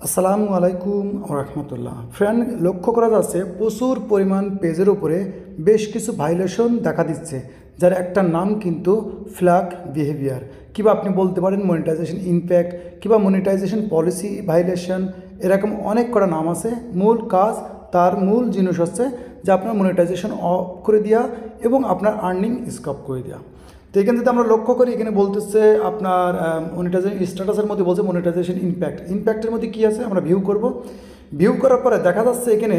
আসসালামু আলাইকুম রহমতুল্লাহ। ফ্রেন্ড, লক্ষ্য করা যাচ্ছে প্রচুর পরিমাণ পেজের উপরে বেশ কিছু ভাইলেশন দেখা দিচ্ছে, যার একটা নাম কিন্তু ফ্ল্যাগ বিহেভিয়ার, কিংবা আপনি বলতে পারেন মনিটাইজেশন ইমপ্যাক্ট, কিংবা মনিটাইজেশন পলিসি ভাইলেশন। এরকম অনেক কটা নাম আছে। মূল কাজ, তার মূল জিনিস হচ্ছে যে আপনার মনিটাইজেশন অফ করে দেওয়া এবং আপনার আর্নিং স্টপ করে দেওয়া। তো এখানে যদি আমরা লক্ষ্য করি, এখানে বলতেছে আপনার মনিটাইজেশন স্ট্যাটাসের মধ্যে বলছে মনিটাইজেশন ইমপ্যাক্টের মধ্যে কী আছে আমরা ভিউ করব। ভিউ করার পরে দেখা যাচ্ছে এখানে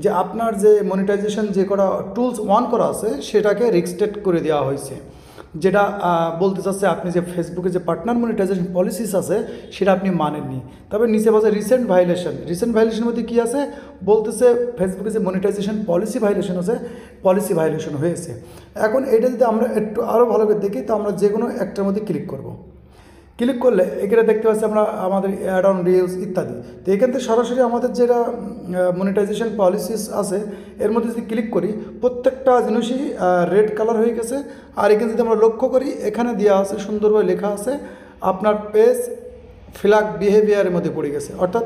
যে আপনার যে মনিটাইজেশন যে করা টুলস অন করা আছে সেটাকে রিস্ট্রিক্ট করে দেওয়া হয়েছে, যেটা বলতে চাচ্ছে আপনি যে ফেসবুকে যে পার্টনার মনিটাইজেশন পলিসিস আছে সেটা আপনি মানেননি। তবে নিচে বলছে রিসেন্ট ভাইলেশনের মধ্যে কী আছে বলতেছে ফেসবুকে যে মনিটাইজেশন পলিসি ভাইলেশন আছে, পলিসি ভাইলেশন হয়েছে। এখন এটা যদি আমরা একটু আরও ভালো করে দেখি, তো আমরা যে কোনো একটার মধ্যে ক্লিক করব। ক্লিক করলে এখানে দেখতে পাচ্ছি আমরা আমাদের অ্যাড অন রিলস ইত্যাদি। তো এখান থেকে সরাসরি আমাদের যেটা মনিটাইজেশন পলিসিস আছে এর মধ্যে যদি ক্লিক করি, প্রত্যেকটা জিনিসই রেড কালার হয়ে গেছে। আর এখানে যদি আমরা লক্ষ্য করি, এখানে দেওয়া আছে সুন্দরভাবে লেখা আছে আপনার পেজ ফ্ল্যাগ বিহেভিয়ারের মধ্যে পড়ে গেছে। অর্থাৎ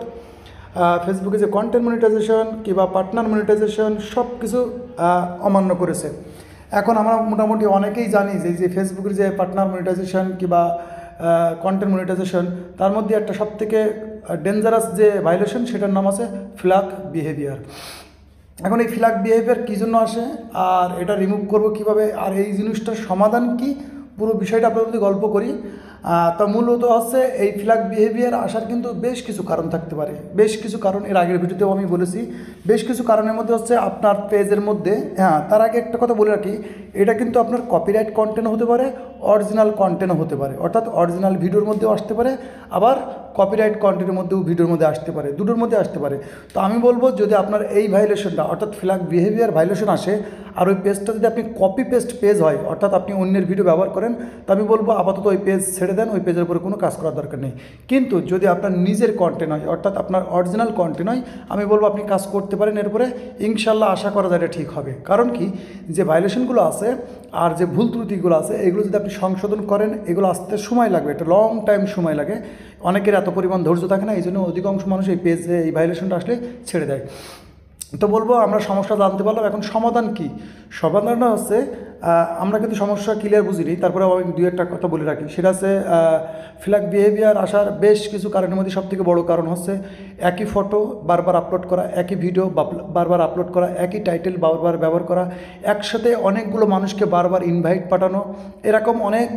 ফেসবুকে যে কন্টেন্ট মনিটাইজেশন কিংবা পার্টনার মনিটাইজেশন সব কিছু অমান্য করেছে। এখন আমরা মোটামুটি অনেকেই জানি যে ফেসবুকের যে পার্টনার মনিটাইজেশন কিংবা কন্টেন্ট মনিটাইজেশন, তার মধ্যে একটা সবথেকে ডেঞ্জারাস যে ভাইলেশন সেটার নাম আছে ফ্ল্যাগ বিহেভিয়ার। এখন এই ফ্ল্যাগ বিহেভিয়ার কী জন্য আসে আর এটা রিমুভ করব কিভাবে, আর এই জিনিসটার সমাধান কি, পুরো বিষয়টা আপনাদের যদি গল্প করি, তা মূলত হচ্ছে এই ফ্ল্যাগ বিহেভিয়ার আসার কিন্তু বেশ কিছু কারণ থাকতে পারে। বেশ কিছু কারণ এর আগের ভিডিওতেও আমি বলেছি। বেশ কিছু কারণের মধ্যে হচ্ছে আপনার পেজের মধ্যে, তার আগে একটা কথা বলে রাখি, এটা কিন্তু আপনার কপিরাইট কন্টেন্ট হতে পারে, অরিজিনাল কন্টেন্টও হতে পারে। অর্থাৎ অরিজিনাল ভিডিওর মধ্যেও আসতে পারে, আবার কপিরাইট কন্টেন্টের মধ্যেও ভিডিওর মধ্যে আসতে পারে, দুটোর মধ্যে আসতে পারে। তো আমি বলবো যদি আপনার এই ভাইলেশনটা অর্থাৎ ফ্ল্যাগ বিহেভিয়ার ভাইলেশন আসে আর ওই পেজটা যদি আপনি কপি পেস্ট পেজ হয়, অর্থাৎ আপনি অন্যের ভিডিও ব্যবহার করেন, তো আমি বলবো আপাতত ওই পেজ ছেড়ে দেন, ওই পেজের উপরে কোনো কাজ করার দরকার নেই। কিন্তু যদি আপনার নিজের কন্টেন্ট হয়, অর্থাৎ আপনার অরিজিনাল কন্টেন্ট হয়, আমি বলবো আপনি কাজ করতে পারেন এরপরে, ইনশাল্লাহ আশা করা যায় এটা ঠিক হবে। কারণ কি, যে ভাইলেশনগুলো আছে আর যে ভুল ত্রুটিগুলো আছে এগুলো যদি আপনি সংশোধন করেন, এগুলো আসতে সময় লাগবে, একটা লং টাইম সময় লাগে। অনেকের এত পরিমাণ ধৈর্য থাকে না, এই জন্য অধিকাংশ মানুষ এই পেজে এই ভাইলেশনটা আসলে ছেড়ে দেয়। তো বলবো আমরা সমস্যা জানতে পারলাম, এখন সমাধান কি? সমাধানটা হচ্ছে আমরা কিন্তু সমস্যা ক্লিয়ার বুঝিনি, তারপরে আমি দুই একটা কথা বলে রাখি। সেটা হচ্ছে ফ্ল্যাগ বিহেভিয়ার আসার বেশ কিছু কারণের মধ্যে সবথেকে বড় কারণ হচ্ছে একই ফটো বারবার আপলোড করা, একই ভিডিও বারবার আপলোড করা, একই টাইটেল বারবার ব্যবহার করা, একসাথে অনেকগুলো মানুষকে বারবার ইনভাইট পাঠানো, এরকম অনেক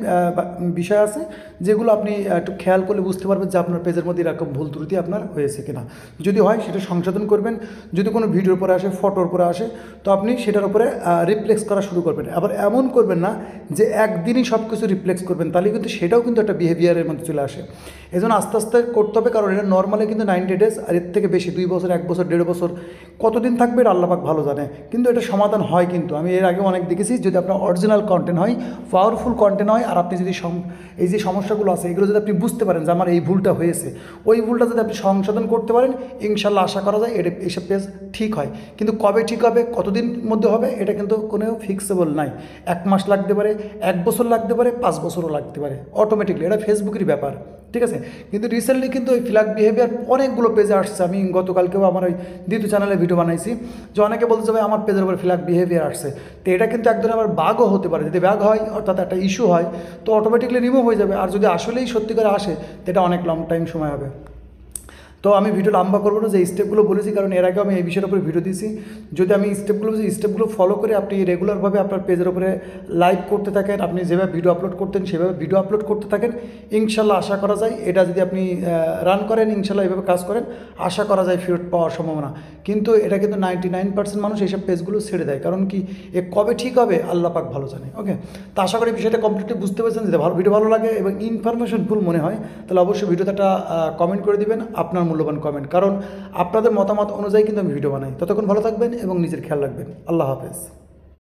বিষয় আছে যেগুলো আপনি একটু খেয়াল করলে বুঝতে পারবেন যে আপনার পেজের মধ্যে এরকম ভুল ত্রুটি আপনার হয়েছে কিনা। যদি হয় সেটা সংশোধন করবেন। যদি কোনো ভিডিওর উপরে আসে, ফটোর উপরে আসে, তো আপনি সেটার উপরে রিপ্লেক্স করা শুরু করবেন। আবার এমন করবেন না যে একদিনই সব কিছু রিপ্লেক্স করবেন, তাহলে কিন্তু সেটাও কিন্তু একটা বিহেভিয়ারের মধ্যে চলে আসে। এই জন্য আস্তে আস্তে করতে হবে, কারণ এটা নর্মালি কিন্তু 90 ডেজ, আর এর থেকে বেশি 2 বছর, 1 বছর, 1.5 বছর কতদিন থাকবে এটা আল্লাহ পাক ভালো জানে। কিন্তু এটা সমাধান হয় কিন্তু, আমি এর আগে অনেক দেখেছি। যদি আপনার অরিজিনাল কন্টেন্ট হয়, পাওয়ারফুল কন্টেন্ট হয়, আর আপনি যদি এই যে সমস্যাগুলো আছে এগুলো যদি আপনি বুঝতে পারেন যে আমার এই ভুলটা হয়েছে, ওই ভুলটা যদি আপনি সংশোধন করতে পারেন, ইনশাল্লাহ আশা করা যায় এইসব পেজ ঠিক হয়। কিন্তু কবে ঠিক হবে, কতদিন মধ্যে হবে, এটা কিন্তু কোনো ফিক্সেবল নাই। 1 মাস লাগতে পারে, 1 বছর লাগতে পারে, 5 বছরও লাগতে পারে, অটোমেটিকলি এটা ফেসবুকেরই ব্যাপার, ঠিক আছে। কিন্তু রিসেন্টলি কিন্তু ওই ফ্ল্যাগ বিহেভিয়ার অনেকগুলো পেজে আসছে। আমি গতকালকেও আমার ওই দ্বিতীয় চ্যানেলে ভিডিও বানাইছি, যে অনেকে বলতে ভাই আমার পেজের উপর ফ্ল্যাগ বিহেভিয়ার আসছে। তো এটা কিন্তু এক ধরনের আবার বাগও হতে পারে। যদি ব্যাগ হয়, অর্থাৎ একটা ইস্যু হয়, তো অটোমেটিকলি রিমুভ হয়ে যাবে। আর যদি আসলেই সত্যি করে আসে, তো এটা অনেক লং টাইম সময় হবে। তো আমি ভিডিও লম্বা করবো না, যে স্টেপগুলো বলেছি, কারণ এর আগে আমি এই বিষয়ের উপরে ভিডিও দিয়েছি। যদি আমি স্টেপগুলো ফলো করে আপনি রেগুলারভাবে আপনার পেজের উপরে লাইভ করতে থাকেন, আপনি যেভাবে ভিডিও আপলোড করতেন সেভাবে ভিডিও আপলোড করতে থাকেন, ইনশাল্লাহ আশা করা যায় এটা যদি আপনি রান করেন, ইনশাল্লাহ এইভাবে কাজ করেন, আশা করা যায় ফেরত পাওয়ার সম্ভাবনা। কিন্তু এটা কিন্তু 99% মানুষ এইসব পেজগুলো ছেড়ে দেয়। কারণ কি, এ কবে ঠিক হবে আল্লাহ পাক ভালো জানে। ওকে, তো আশা করি বিষয়টা কমপ্লিটলি বুঝতে পেরেছেন। যদি ভিডিও ভালো লাগে এবং ইনফরমেশনফুল মনে হয়, তাহলে অবশ্যই ভিডিওতে একটা কমেন্ট করে দিবেন, আপনার মূল্যবান কমেন্ট, কারণ আপনাদের মতামত অনুযায়ী কিন্তু আমি ভিডিও বানাই। ততক্ষণ ভালো থাকবেন এবং নিজের খেয়াল রাখবেন। আল্লাহ হাফেজ।